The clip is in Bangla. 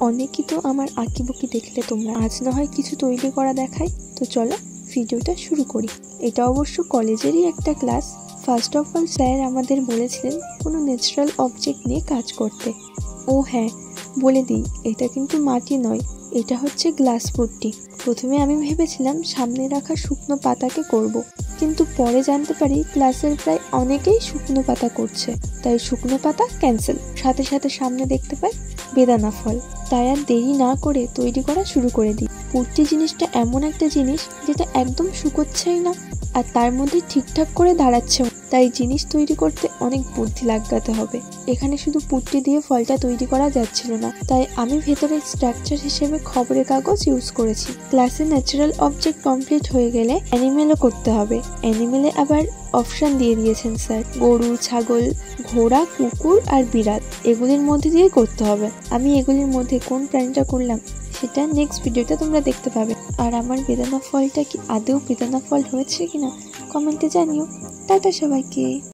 অনেকই তো আমার আঁকিবুকি দেখলে তোমরা, আজ না হয় কিছু তৈরি করা দেখাই। তো চলো ভিডিওটা শুরু করি। এটা অবশ্য কলেজেরই একটা class. First of all sir আমাদের বলেছিলেন কোনো ন্যাচারাল অবজেক্ট নিয়ে কাজ করতে। ও হ্যাঁ, বলে দিই, এটা কিন্তু মাটি নয়, এটা হচ্ছে গ্লাস পুট্টি। প্রথমে আমি ভেবেছিলাম সামনে রাখা শুকনো পাতাকে করব, কিন্তু পরে জানতে পারি ক্লাসের প্রায় অনেকেই শুকনো পাতা করছে, তাই শুকনো পাতা ক্যান্সেল। সাথে সাথে সামনে দেখতে পাই বেদানা ফল। তাই আর দেরি না করে তৈরি করা শুরু করে দিই। পুট্টি জিনিসটা এমন একটা জিনিস যেটা একদম শুকোচ্ছেই না, আর তার মধ্যে ঠিকঠাক করে দাঁড়াচ্ছে, তাই জিনিস তৈরি করতে অনেক বুদ্ধি লাগাতে হবে। এখানে শুধু পুট্টি দিয়ে ফলটা তৈরি করা যাচ্ছিল না, তাই আমি ভেতরে স্ট্রাকচার হিসেবে খবরের কাগজ ইউজ করেছি। ক্লাসে ন্যাচারাল অবজেক্ট কমপ্লিট হয়ে গেলে অ্যানিমেলও করতে হবে। অ্যানিমেলে আবার অপশন দিয়ে দিয়েছেন স্যার, গরু, ছাগল, ঘোড়া, কুকুর আর বিড়াল, এগুলির মধ্যে দিয়ে করতে হবে। আমি এগুলির মধ্যে কোন প্রাণীটা করলাম সেটা নেক্সট ভিডিওতে তোমরা দেখতে পাবে। আর আমার বেদানা ফলটা কি আদৌ বেদানা ফল হয়েছে কিনা কমেন্টে জানিও। টাটা সবাইকে।